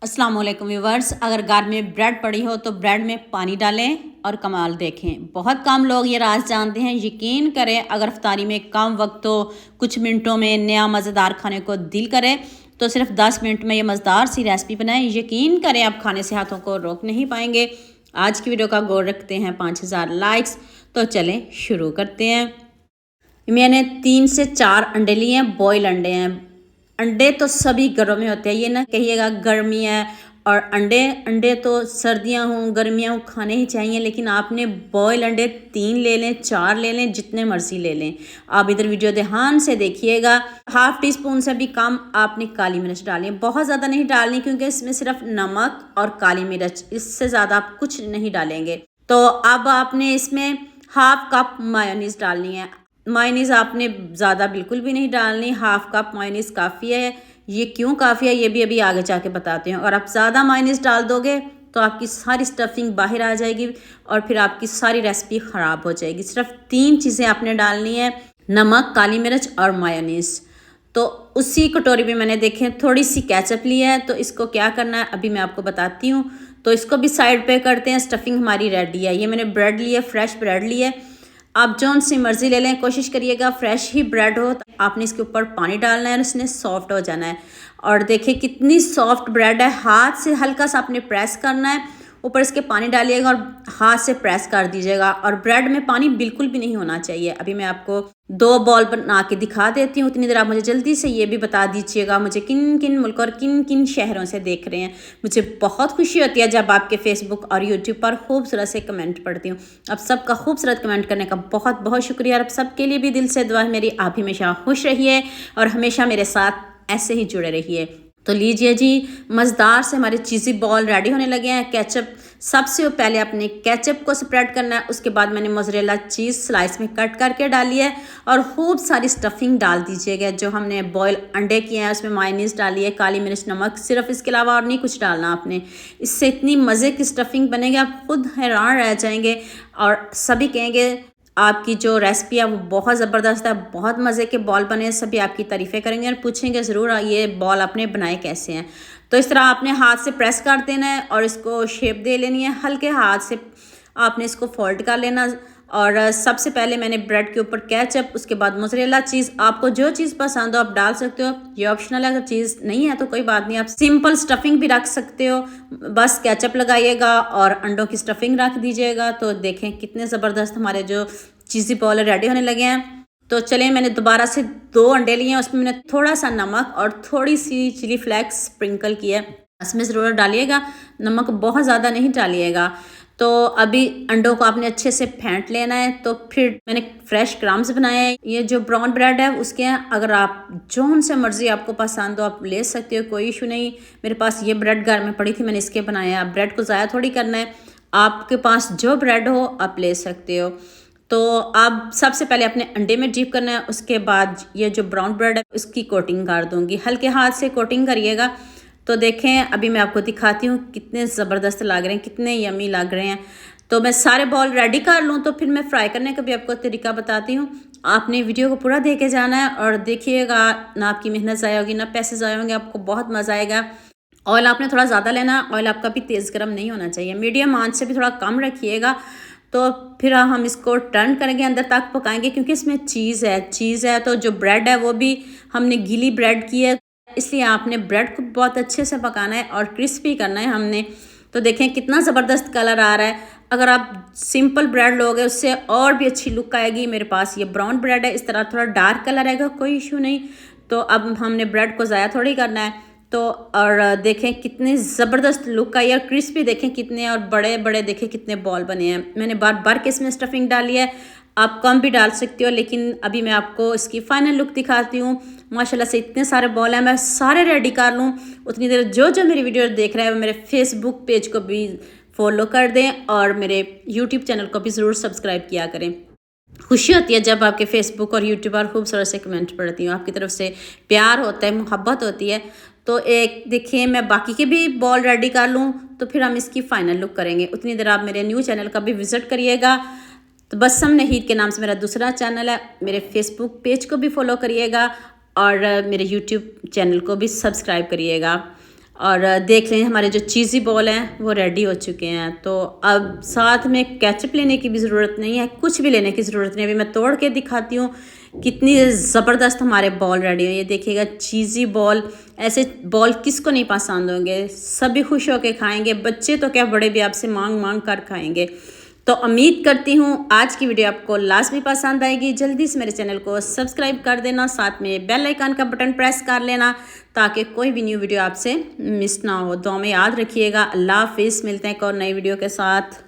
अस्सलाम वालेकुम व्यूवर्स। अगर घर में ब्रेड पड़ी हो तो ब्रेड में पानी डालें और कमाल देखें। बहुत कम लोग ये राज जानते हैं। यकीन करें, अगर इफ्तारी में कम वक्त हो, कुछ मिनटों में नया मज़ेदार खाने को दिल करे तो सिर्फ 10 मिनट में ये मज़ेदार सी रेसिपी बनाएं। यकीन करें, आप खाने से हाथों को रोक नहीं पाएंगे। आज की वीडियो का गोल रखते हैं 5000 लाइक्स। तो चलें शुरू करते हैं। मैंने 3 से 4 अंडे लिए हैं, बॉयल अंडे हैं। अंडे तो सभी घरों में होते हैं, ये ना कहिएगा गर्मी है और अंडे तो सर्दियां हों गर्मियां हों खाने ही चाहिए। लेकिन आपने बॉयल अंडे 3 ले लें, 4 ले लें, जितने मर्जी ले लें। आप इधर वीडियो ध्यान से देखिएगा। हाफ टी स्पून से भी कम आपने काली मिर्च डालनी है। बहुत ज़्यादा नहीं डालनी क्योंकि इसमें सिर्फ नमक और काली मिर्च, इससे ज़्यादा आप कुछ नहीं डालेंगे। तो अब आपने इसमें हाफ कप मायोनीज़ डालनी है। मायोनीज़ आपने ज़्यादा बिल्कुल भी नहीं डालनी, हाफ कप मायोनीज़ काफ़ी है। ये क्यों काफ़ी है ये भी अभी आगे जाके बताते हैं। और आप ज़्यादा मायोनीज़ डाल दोगे तो आपकी सारी स्टफिंग बाहर आ जाएगी और फिर आपकी सारी रेसिपी ख़राब हो जाएगी। सिर्फ 3 चीज़ें आपने डालनी है, नमक, काली मिर्च और मायोनीज़। तो उसी कटोरी में मैंने देखे थोड़ी सी केचप ली है। तो इसको क्या करना है अभी मैं आपको बताती हूँ। तो इसको भी साइड पे करते हैं। स्टफिंग हमारी रेडी है। ये मैंने ब्रेड ली है, फ्रेश ब्रेड ली है। आप जौन सी मर्ज़ी ले लें, कोशिश करिएगा फ्रेश ही ब्रेड हो। आपने इसके ऊपर पानी डालना है और इसने सॉफ्ट हो जाना है। और देखिए कितनी सॉफ्ट ब्रेड है। हाथ से हल्का सा आपने प्रेस करना है, ऊपर इसके पानी डालिएगा और हाथ से प्रेस कर दीजिएगा। और ब्रेड में पानी बिल्कुल भी नहीं होना चाहिए। अभी मैं आपको 2 बॉल बना के दिखा देती हूँ। उतनी देर आप मुझे जल्दी से ये भी बता दीजिएगा मुझे किन किन मुल्क और किन किन शहरों से देख रहे हैं। मुझे बहुत खुशी होती है जब आपके फेसबुक और यूट्यूब पर खूबसूरत से कमेंट पढ़ती हूँ। अब सबका खूबसूरत कमेंट करने का बहुत बहुत शुक्रिया। और अब सबके लिए भी दिल से दुआ है मेरी, आप हमेशा खुश रहिए और हमेशा मेरे साथ ऐसे ही जुड़े रहिए। तो लीजिए जी, मज़ेदार से हमारे चीज़ी बॉल रेडी होने लगे हैं। केचप, सबसे पहले अपने केचप को स्प्रेड करना है। उसके बाद मैंने मोज़रेला चीज़ स्लाइस में कट करके डाली है और खूब सारी स्टफिंग डाल दीजिएगा। जो हमने बॉयल अंडे किए हैं उसमें मायोनीज़ डाली है, काली मिर्च, नमक, सिर्फ इसके अलावा और नहीं कुछ डालना आपने। इससे इतनी मज़े की स्टफिंग बनेगी आप खुद हैरान रह जाएंगे और सभी कहेंगे आपकी जो रेसिपी है वो बहुत ज़बरदस्त है, बहुत मज़े के बॉल बने। सभी आपकी तारीफ़ें करेंगे और पूछेंगे ज़रूर ये बॉल आपने बनाए कैसे हैं। तो इस तरह आपने हाथ से प्रेस कर देना है और इसको शेप दे लेनी है। हल्के हाथ से आपने इसको फोल्ड कर लेना। और सबसे पहले मैंने ब्रेड के ऊपर केचप, उसके बाद मोज़रेला चीज़। आपको जो चीज़ पसंद हो आप डाल सकते हो, ये ऑप्शनल है। अगर चीज़ नहीं है तो कोई बात नहीं, आप सिंपल स्टफिंग भी रख सकते हो। बस केचप लगाइएगा और अंडों की स्टफिंग रख दीजिएगा। तो देखें कितने ज़बरदस्त हमारे जो चीज़ी बॉल रेडी होने लगे हैं। तो चलिए, मैंने दोबारा से 2 अंडे लिए हैं, उसमें मैंने थोड़ा सा नमक और थोड़ी सी चिली फ्लेक्स स्प्रिंकल किया है। इसमें ज़रूर डालिएगा, नमक बहुत ज़्यादा नहीं डालिएगा। तो अभी अंडों को आपने अच्छे से फेंट लेना है। तो फिर मैंने फ्रेश क्रम्स बनाए हैं। ये जो ब्राउन ब्रेड है उसके हैं, अगर आप जौन से मर्ज़ी आपको पसंद हो आप ले सकते हो, कोई इशू नहीं। मेरे पास ये ब्रेड घर में पड़ी थी, मैंने इसके बनाए हैं। आप ब्रेड को ज़ाया थोड़ी करना है, आपके पास जो ब्रेड हो आप ले सकते हो। तो आप सबसे पहले अपने अंडे में डीप करना है। उसके बाद ये जो ब्राउन ब्रेड है उसकी कोटिंग कर दूंगी। हल्के हाथ से कोटिंग करिएगा। तो देखें अभी मैं आपको दिखाती हूँ कितने ज़बरदस्त लग रहे हैं, कितने यमी लग रहे हैं। तो मैं सारे बॉल रेडी कर लूँ तो फिर मैं फ्राई करने का भी आपको तरीका बताती हूँ। आपने वीडियो को पूरा देखे जाना है और देखिएगा, ना आपकी मेहनत ज़ाया होगी ना पैसे ज़ाया होंगे, आपको बहुत मज़ा आएगा। ऑयल आपने थोड़ा ज़्यादा लेना है, ऑयल आपका भी तेज़ गर्म नहीं होना चाहिए, मीडियम आंच से भी थोड़ा कम रखिएगा। तो फिर हम इसको टर्न करेंगे, अंदर तक पकाएंगे क्योंकि इसमें चीज़ है। तो जो ब्रेड है वो भी हमने गीली ब्रेड की है, इसलिए आपने ब्रेड को बहुत अच्छे से पकाना है और क्रिस्पी करना है हमने। तो देखें कितना ज़बरदस्त कलर आ रहा है। अगर आप सिंपल ब्रेड लोगे उससे और भी अच्छी लुक आएगी। मेरे पास ये ब्राउन ब्रेड है, इस तरह थोड़ा डार्क कलर आएगा, कोई इशू नहीं। तो अब हमने ब्रेड को ज़ाया थोड़ी करना है। तो और देखें कितनी ज़बरदस्त लुक आई है और क्रिस्पी देखें कितने, और बड़े बड़े देखें कितने बॉल बने हैं। मैंने बार बार के इसमें स्टफिंग डाली है, आप कम भी डाल सकते हो, लेकिन अभी मैं आपको इसकी फ़ाइनल लुक दिखाती हूँ। माशाल्लाह से इतने सारे बॉल हैं, मैं सारे रेडी कर लूँ उतनी देर जो जो मेरी वीडियो देख रहा है वो मेरे फेसबुक पेज को भी फॉलो कर दें और मेरे यूट्यूब चैनल को भी ज़रूर सब्सक्राइब किया करें। खुशी होती है जब आपके फेसबुक और यूट्यूब पर खूबसूरत से कमेंट पढ़ती हूँ, आपकी तरफ से प्यार होता है, मोहब्बत होती है। तो एक देखिए मैं बाकी के भी बॉल रेडी कर लूँ तो फिर हम इसकी फ़ाइनल लुक करेंगे। उतनी देर आप मेरे न्यू चैनल का भी विज़िट करिएगा। तो बसम नहीद के नाम से मेरा दूसरा चैनल है, मेरे फेसबुक पेज को भी फॉलो करिएगा और मेरे यूट्यूब चैनल को भी सब्सक्राइब करिएगा। और देख लें हमारे जो चीज़ी बॉल हैं वो रेडी हो चुके हैं। तो अब साथ में केचप लेने की भी ज़रूरत नहीं है, कुछ भी लेने की ज़रूरत नहीं। अभी मैं तोड़ के दिखाती हूँ कितनी ज़बरदस्त हमारे बॉल रेडी हो। ये देखिएगा चीज़ी बॉल, ऐसे बॉल किसको नहीं पसंद होंगे, सभी खुश होकर खाएंगे, बच्चे तो क्या बड़े भी आपसे मांग मांग कर खाएंगे। तो उम्मीद करती हूँ आज की वीडियो आपको लाजमी पसंद आएगी। जल्दी से मेरे चैनल को सब्सक्राइब कर देना, साथ में बेल आइकन का बटन प्रेस कर लेना ताकि कोई भी न्यू वीडियो आपसे मिस ना हो। दुआ में याद रखिएगा। अल्लाह हाफिज़, मिलते हैं एक और नई वीडियो के साथ।